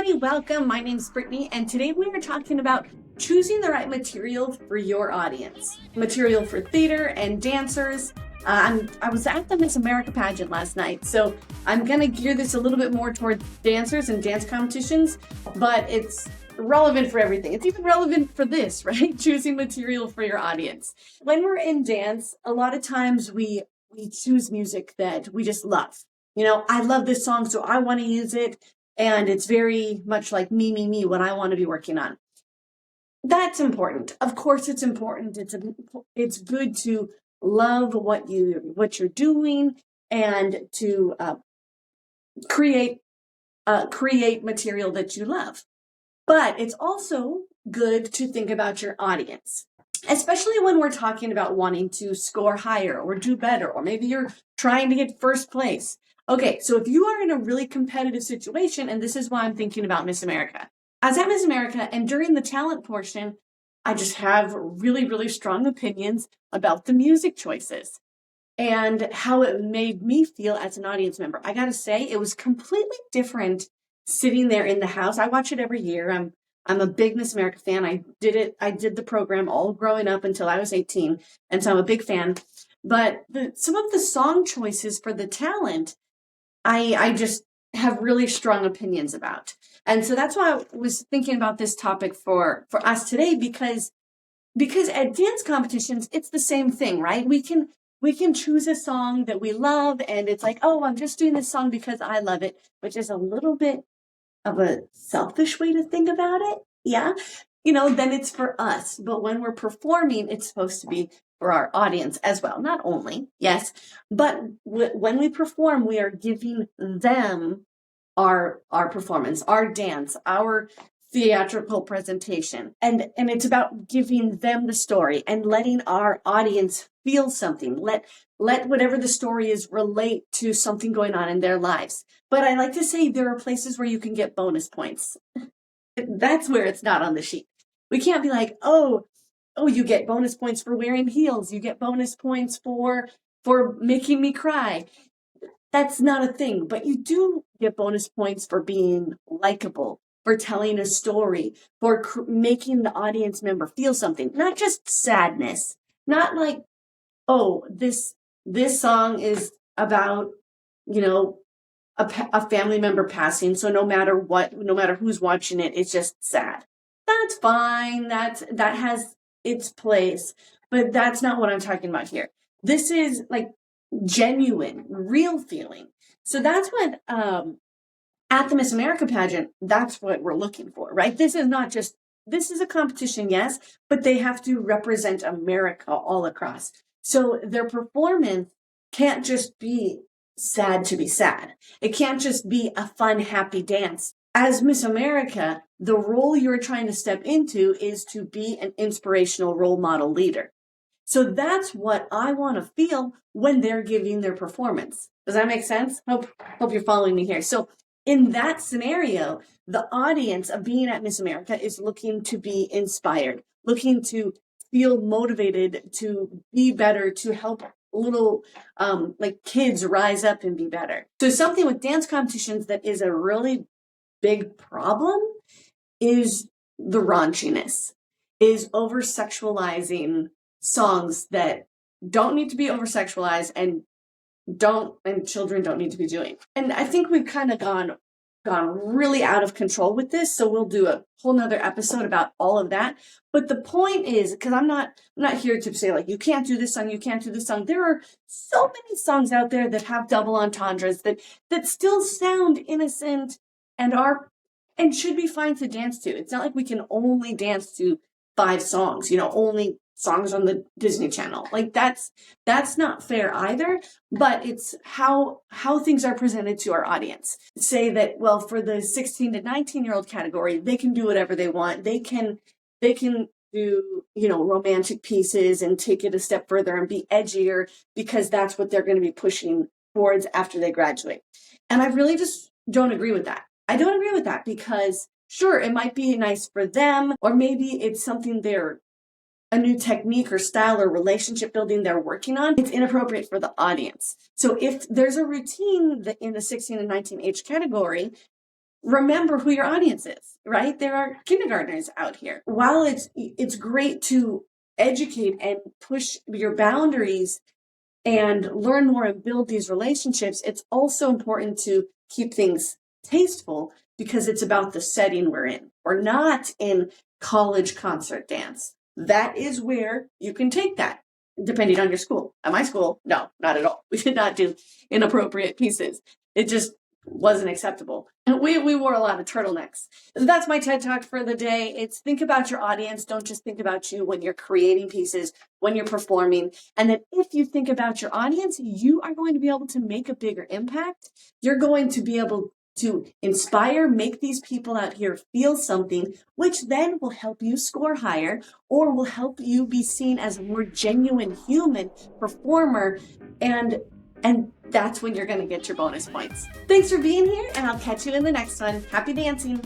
everybody, welcome. My name's Brittany, and today we are talking about choosing the right material for your audience. Material for theater and dancers. I was at the Miss America pageant last night, so I'm going to gear this a little bit more toward dancers and dance competitions, but it's relevant for everything. It's even relevant for this, right? Choosing material for your audience. When we're in dance, a lot of times we choose music that we just love. I love this song, so I want to use it. And it's very much like me, what I want to be working on. That's important. Of course, it's important. It's good to love what you're doing and to create material that you love. But it's also good to think about your audience, especially when we're talking about wanting to score higher or do better, or maybe you're trying to get first place. Okay, so if you are in a really competitive situation, and this is why I'm thinking about Miss America. I was at Miss America, and during the talent portion, I just have really, really strong opinions about the music choices and how it made me feel as an audience member. I gotta say, it was completely different sitting there in the house. I watch it every year. I'm a big Miss America fan. I did the program all growing up until I was 18, and so I'm a big fan. But some of the song choices for the talent, I just have really strong opinions about. And so that's why I was thinking about this topic for us today, because at dance competitions, it's the same thing, right? We can choose a song that we love, and it's like, oh, I'm just doing this song because I love it, which is a little bit of a selfish way to think about it. Yeah. Then it's for us. But when we're performing, it's supposed to be for our audience as well. Not only, yes, but when we perform, we are giving them our performance, our dance, our theatrical presentation. And it's about giving them the story and letting our audience feel something. Let whatever the story is relate to something going on in their lives. But I like to say there are places where you can get bonus points. That's where it's not on the sheet. We can't be like, oh, you get bonus points for wearing heels. You get bonus points for making me cry. That's not a thing, but you do get bonus points for being likable, for telling a story, for making the audience member feel something, not just sadness, not like, oh, this song is about, a family member passing. So no matter who's watching it, it's just sad. That's fine. That has its place, but that's not what I'm talking about here. This is like genuine, real feeling. So that's what, at the Miss America pageant, that's what we're looking for, right? This is a competition, yes, but they have to represent America all across. So their performance can't just be sad to be sad. It can't just be a fun, happy dance. As Miss America, the role you're trying to step into is to be an inspirational role model leader. So that's what I want to feel when they're giving their performance. Does that make sense? Hope you're following me here. So in that scenario, the audience of being at Miss America is looking to be inspired, looking to feel motivated to be better, to help little like kids rise up and be better. So something with dance competitions that is a really big problem is the raunchiness, is over-sexualizing songs that don't need to be over-sexualized and children don't need to be doing. And I think we've kind of gone really out of control with this, so we'll do a whole nother episode about all of that. But the point is, because I'm not here to say like you can't do this song, you can't do this song. There are so many songs out there that have double entendres that still sound innocent and should be fine to dance to. It's not like we can only dance to 5 songs, only songs on the Disney Channel. Like that's not fair either, but it's how things are presented to our audience. Say that, well, for the 16 to 19-year-old category, they can do whatever they want. They can do, romantic pieces and take it a step further and be edgier because that's what they're going to be pushing towards after they graduate. And I really just don't agree with that. I don't agree with that because sure, it might be nice for them, or maybe it's something a new technique or style or relationship building they're working on. It's inappropriate for the audience. So if there's a routine that in the 16 and 19 age category, remember who your audience is, right? There are kindergartners out here. While it's great to educate and push your boundaries and learn more and build these relationships, it's also important to keep things tasteful because it's about the setting we're in. We're not in college concert dance. That is where you can take that, depending on your school. At my school, no, not at all. We did not do inappropriate pieces. It just wasn't acceptable. And we wore a lot of turtlenecks. That's my TED Talk for the day. It's think about your audience. Don't just think about you when you're creating pieces, when you're performing. And then if you think about your audience, you are going to be able to make a bigger impact. You're going to be able to inspire, make these people out here feel something, which then will help you score higher or will help you be seen as a more genuine human performer. And that's when you're going to get your bonus points. Thanks for being here, and I'll catch you in the next one. Happy dancing.